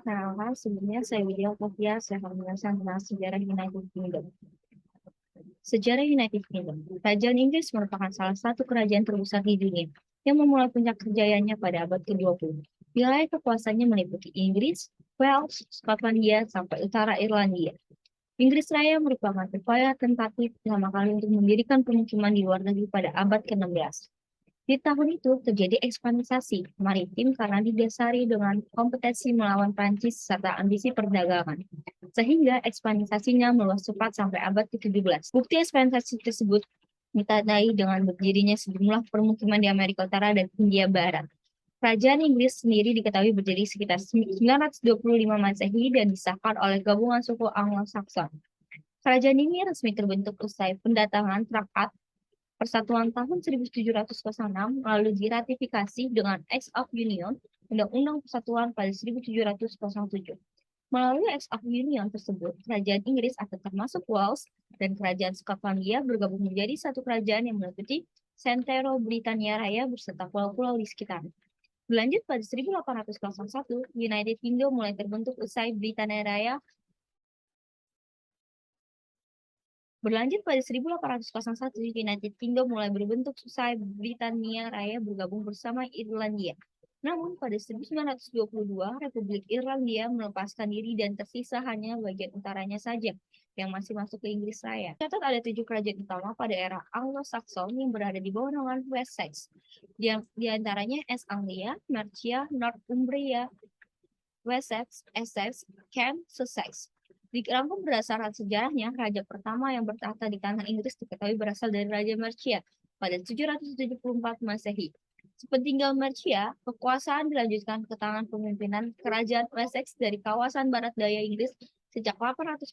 Perkenalkan, sebelumnya saya Widya Octavia, saya akan menjelaskan tentang sejarah United Kingdom. Sejarah United Kingdom. Kerajaan Inggris merupakan salah satu kerajaan terbesar di dunia yang memulai puncak kejayaannya pada abad ke-20. Wilayah kekuasaannya meliputi Inggris, Wales, Skotlandia, sampai utara Irlandia. Inggris Raya merupakan upaya tentatif pertama kali untuk mendirikan pemukiman di luar negeri pada abad ke-16. Di tahun itu terjadi ekspansi maritim karena didasari dengan kompetensi melawan Prancis serta ambisi perdagangan, sehingga ekspansinya meluas cepat sampai abad ke-17. Bukti ekspansi tersebut ditandai dengan berdirinya sejumlah permukiman di Amerika Utara dan Hindia Barat. Kerajaan Inggris sendiri diketahui berdiri sekitar 925 Masehi dan disahkan oleh gabungan suku Anglo-Saxon. Kerajaan ini resmi terbentuk usai pendatangan Traktat Persatuan tahun 1706 lalu diratifikasi dengan Acts of Union, Undang-Undang Persatuan pada 1707. Melalui Acts of Union tersebut, Kerajaan Inggris atau termasuk Wales dan Kerajaan Skotlandia bergabung menjadi satu kerajaan yang meliputi Sentero Britania Raya beserta pulau-pulau di sekitarnya. Berlanjut pada 1801, United Kingdom mulai terbentuk usai Britania Raya. Berlanjut pada 1801, United Kingdom mulai berbentuk usai Britania Raya bergabung bersama Irlandia. Namun pada 1922, Republik Irlandia melepaskan diri dan tersisa hanya bagian utaranya saja yang masih masuk ke Inggris Raya. Catat ada 7 kerajaan utama pada era Anglo-Saxon yang berada di bawah naungan Wessex. Di antaranya East Anglia, Mercia, Northumbria, Wessex, Essex, Kent, Sussex. Dirangkum berdasarkan sejarahnya, raja pertama yang bertahta di tanah Inggris diketahui berasal dari Raja Mercia pada 774 Masehi. Sepeninggal Mercia, kekuasaan dilanjutkan ke tangan pemimpinan Kerajaan Wessex dari kawasan barat daya Inggris sejak 802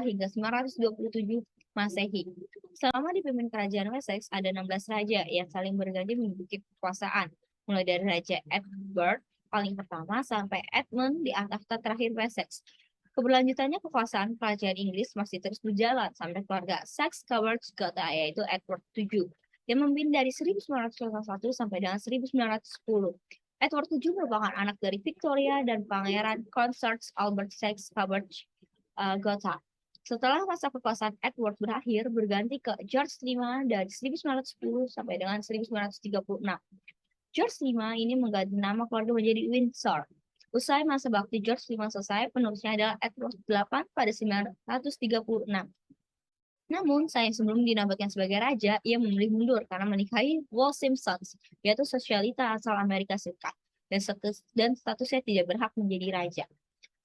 hingga 927 Masehi. Selama dipimpin Kerajaan Wessex, ada 16 raja yang saling berganti menduduki kekuasaan, mulai dari Raja Edward paling pertama sampai Edmund di tahta terakhir Wessex. Keberlanjutannya kekuasaan kerajaan Inggris masih terus berjalan sampai keluarga Saxe-Coburg-Gotha yaitu Edward VII yang memimpin dari 1901 sampai dengan 1910. Edward VII merupakan anak dari Victoria dan Pangeran Consort Albert Saxe-Coburg-Gotha. Setelah masa kekuasaan Edward berakhir, berganti ke George V dari 1910 sampai dengan 1936. George V ini mengganti nama keluarga menjadi Windsor. Usai masa bakti George V selesai, penerusnya adalah Edward VIII pada 936. Namun, sayang sebelum dinobatkan sebagai raja, ia memilih mundur karena menikahi Wall Simpsons, yaitu sosialita asal Amerika Serikat, dan statusnya tidak berhak menjadi raja.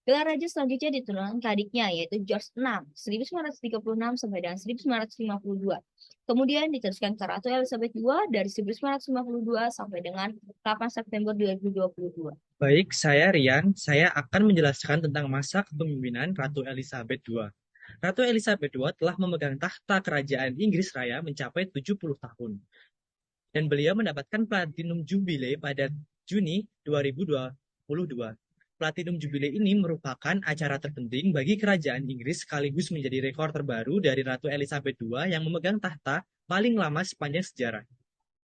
Gelar raja selanjutnya diturunkan ke adiknya, yaitu George VI, 1936 sampai dengan 1952. Kemudian diteruskan ke Ratu Elizabeth II dari 1952 sampai dengan 8 September 2022. Baik, saya Rian. Saya akan menjelaskan tentang masa kepemimpinan Ratu Elizabeth II. Ratu Elizabeth II telah memegang tahta kerajaan Inggris Raya mencapai 70 tahun. Dan beliau mendapatkan Platinum Jubilee pada Juni 2022. Platinum Jubilee ini merupakan acara terpenting bagi kerajaan Inggris sekaligus menjadi rekor terbaru dari Ratu Elizabeth II yang memegang tahta paling lama sepanjang sejarah.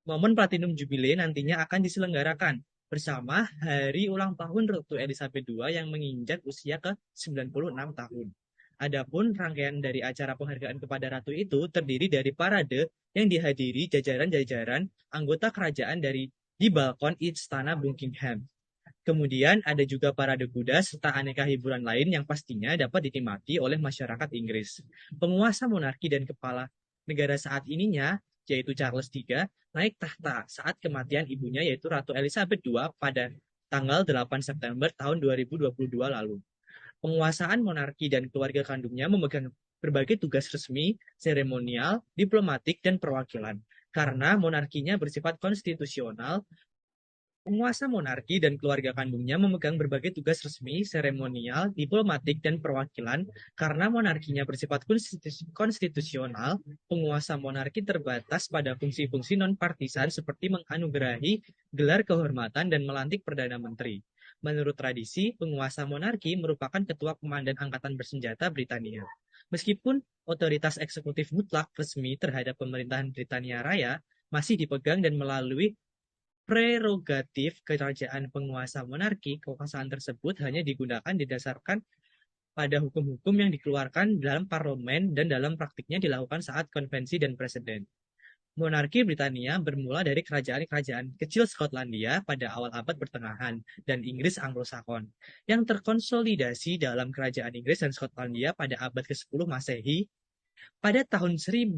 Momen Platinum Jubilee nantinya akan diselenggarakan bersama hari ulang tahun Ratu Elizabeth II yang menginjak usia ke-96 tahun. Adapun rangkaian dari acara penghargaan kepada Ratu itu terdiri dari parade yang dihadiri jajaran-jajaran anggota kerajaan di balkon Istana Buckingham. Kemudian ada juga parade kuda serta aneka hiburan lain yang pastinya dapat dinikmati oleh masyarakat Inggris. Penguasa monarki dan kepala negara saat ininya, yaitu Charles III, naik tahta saat kematian ibunya yaitu Ratu Elizabeth II pada tanggal 8 September tahun 2022 lalu. Penguasaan monarki dan keluarga kandungnya memegang berbagai tugas resmi, seremonial, diplomatik, dan perwakilan. Karena monarkinya bersifat konstitusional, penguasa monarki dan keluarga kandungnya memegang berbagai tugas resmi, seremonial, diplomatik, dan perwakilan. Karena monarkinya bersifat konstitusional, penguasa monarki terbatas pada fungsi-fungsi non-partisan seperti menganugerahi gelar kehormatan dan melantik Perdana Menteri. Menurut tradisi, penguasa monarki merupakan ketua komandan angkatan bersenjata Britania. Meskipun otoritas eksekutif mutlak resmi terhadap pemerintahan Britania Raya masih dipegang dan melalui prerogatif kerajaan penguasa monarki, kekuasaan tersebut hanya digunakan didasarkan pada hukum-hukum yang dikeluarkan dalam parlemen dan dalam praktiknya dilakukan saat konvensi dan presiden. Monarki Britania bermula dari kerajaan-kerajaan kecil Skotlandia pada awal abad pertengahan dan Inggris Anglo-Sakson, yang terkonsolidasi dalam kerajaan Inggris dan Skotlandia pada abad ke-10 Masehi. Pada tahun 1066,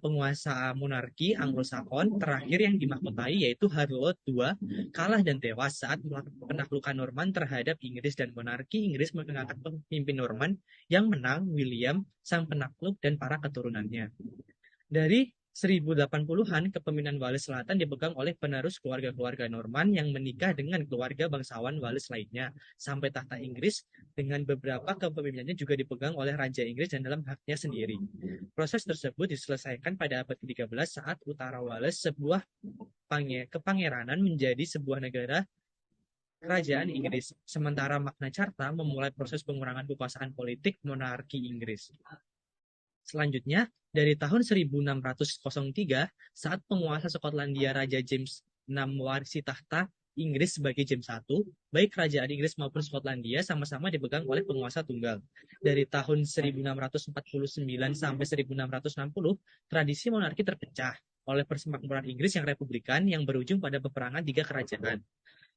penguasa monarki Anglo-Sakson terakhir yang dimahkotai yaitu Harold II kalah dan tewas saat penaklukan Norman terhadap Inggris, dan monarki Inggris mengangkat pemimpin Norman yang menang, William, sang penakluk dan para keturunannya. Dari 1080-an, kepemimpinan Wales Selatan dipegang oleh penerus keluarga-keluarga Norman yang menikah dengan keluarga bangsawan Wales lainnya, sampai tahta Inggris dengan beberapa kepemimpinannya juga dipegang oleh Raja Inggris dan dalam haknya sendiri. Proses tersebut diselesaikan pada abad ke-13 saat Utara Wales, sebuah kepangeranan, menjadi sebuah negara kerajaan Inggris, sementara Magna Carta memulai proses pengurangan kekuasaan politik monarki Inggris. Selanjutnya, dari tahun 1603, saat penguasa Skotlandia Raja James VI mewarisi tahta Inggris sebagai James I, baik kerajaan Inggris maupun Skotlandia sama-sama dipegang oleh penguasa tunggal. Dari tahun 1649 sampai 1660, tradisi monarki terpecah oleh persemakmuran Inggris yang republikan yang berujung pada peperangan tiga kerajaan.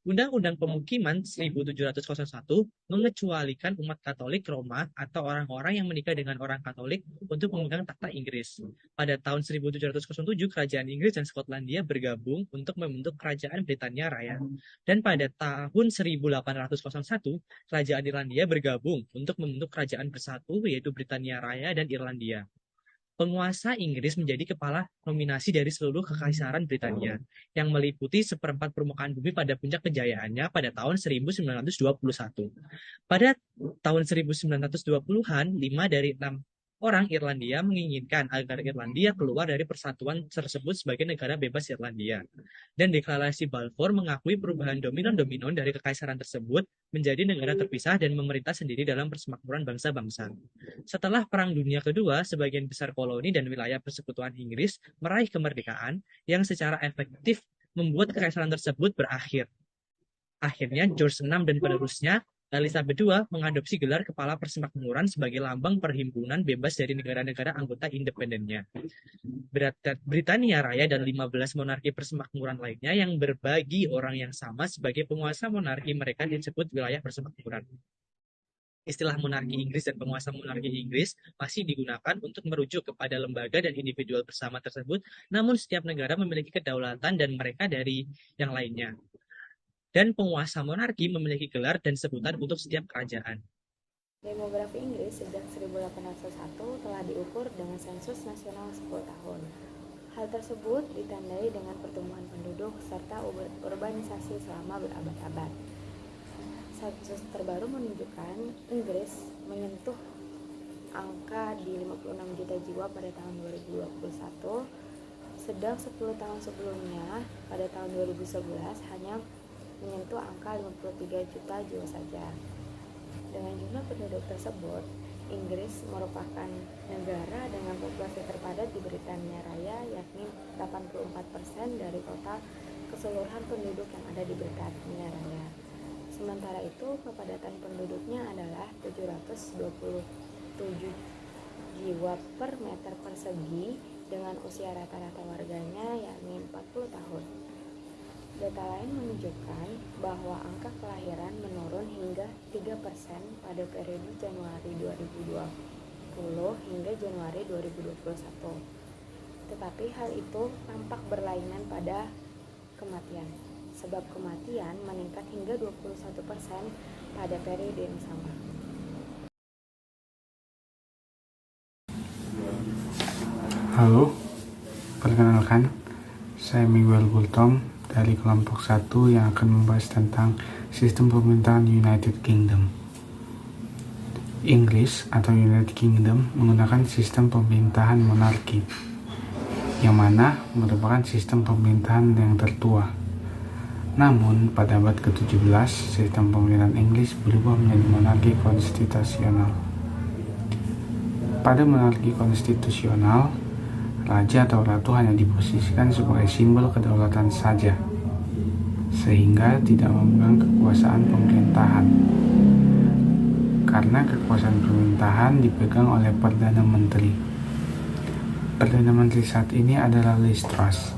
Undang-Undang Pemukiman 1701 mengecualikan umat Katolik Roma atau orang-orang yang menikah dengan orang Katolik untuk memegang tahta Inggris. Pada tahun 1707, kerajaan Inggris dan Skotlandia bergabung untuk membentuk Kerajaan Britania Raya. Dan pada tahun 1801, kerajaan Irlandia bergabung untuk membentuk kerajaan bersatu, yaitu Britania Raya dan Irlandia. Penguasa Inggris menjadi kepala nominasi dari seluruh kekaisaran Britania, yang meliputi seperempat permukaan bumi pada puncak kejayaannya pada tahun 1921. Pada tahun 1920-an, 5 dari 6 orang Irlandia menginginkan agar Irlandia keluar dari persatuan tersebut sebagai negara bebas Irlandia. Dan deklarasi Balfour mengakui perubahan dominon-dominon dari kekaisaran tersebut menjadi negara terpisah dan memerintah sendiri dalam persemakmuran bangsa-bangsa. Setelah Perang Dunia Kedua, sebagian besar koloni dan wilayah persekutuan Inggris meraih kemerdekaan yang secara efektif membuat kekaisaran tersebut berakhir. Akhirnya, George VI dan penerusnya, Elizabeth II, mengadopsi gelar Kepala Persemakmuran sebagai lambang perhimpunan bebas dari negara-negara anggota independennya. Britania Raya dan 15 monarki persemakmuran lainnya yang berbagi orang yang sama sebagai penguasa monarki mereka disebut wilayah persemakmuran. Istilah monarki Inggris dan penguasa monarki Inggris masih digunakan untuk merujuk kepada lembaga dan individual bersama tersebut, namun setiap negara memiliki kedaulatan dan mereka dari yang lainnya. Dan penguasa monarki memiliki gelar dan sebutan untuk setiap kerajaan. Demografi Inggris sejak 1801 telah diukur dengan sensus nasional 10 tahun. Hal tersebut ditandai dengan pertumbuhan penduduk serta urbanisasi selama berabad-abad. Sensus terbaru menunjukkan Inggris menyentuh angka di 56 juta jiwa pada tahun 2021, sedang 10 tahun sebelumnya pada tahun 2011 hanya menyentuh angka 53 juta jiwa saja. Dengan jumlah penduduk tersebut, Inggris merupakan negara dengan populasi terpadat di Britania Raya, yakni 84% dari total keseluruhan penduduk yang ada di Britania Raya. Sementara itu, kepadatan penduduknya adalah 727 jiwa per meter persegi dengan usia rata-rata warganya yakni 40 tahun. Data lain menunjukkan bahwa angka kelahiran menurun hingga 3% pada periode Januari 2020 hingga Januari 2021. Tetapi hal itu tampak berlainan pada kematian, sebab kematian meningkat hingga 21% pada periode yang sama. Halo, perkenalkan, saya Miguel Gultom dari kelompok 1 yang akan membahas tentang sistem pemerintahan United Kingdom. Inggris atau United Kingdom menggunakan sistem pemerintahan monarki, yang mana merupakan sistem pemerintahan yang tertua. Namun, pada abad ke-17, sistem pemerintahan Inggris berubah menjadi monarki konstitusional. Pada monarki konstitusional, raja atau ratu hanya diposisikan sebagai simbol kedaulatan saja, sehingga tidak memegang kekuasaan pemerintahan. Karena kekuasaan pemerintahan dipegang oleh Perdana Menteri. Perdana Menteri saat ini adalah Liz Truss,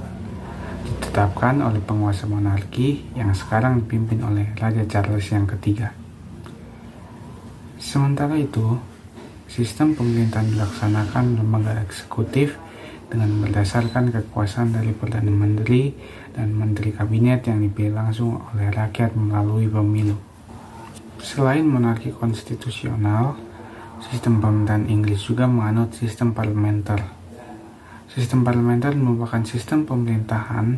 ditetapkan oleh penguasa monarki yang sekarang dipimpin oleh Raja Charles yang ketiga. Sementara itu, sistem pemerintahan dilaksanakan lembaga eksekutif dengan berdasarkan kekuasaan dari Perdana Menteri dan Menteri Kabinet yang dipilih langsung oleh rakyat melalui pemilu. Selain monarki konstitusional, sistem pemerintahan Inggris juga menganut sistem parlementer. Sistem parlementer merupakan sistem pemerintahan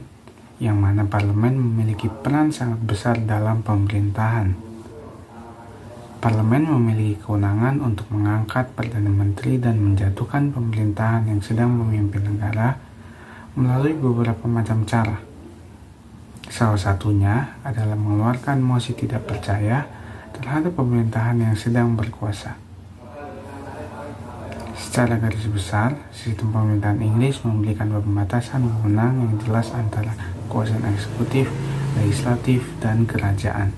yang mana parlemen memiliki peran sangat besar dalam pemerintahan. Parlemen memiliki kewenangan untuk mengangkat Perdana Menteri dan menjatuhkan pemerintahan yang sedang memimpin negara melalui beberapa macam cara. Salah satunya adalah mengeluarkan mosi tidak percaya terhadap pemerintahan yang sedang berkuasa. Secara garis besar, sistem pemerintahan Inggris memberikan pembatasan wewenang yang jelas antara kekuasaan eksekutif, legislatif, dan kerajaan.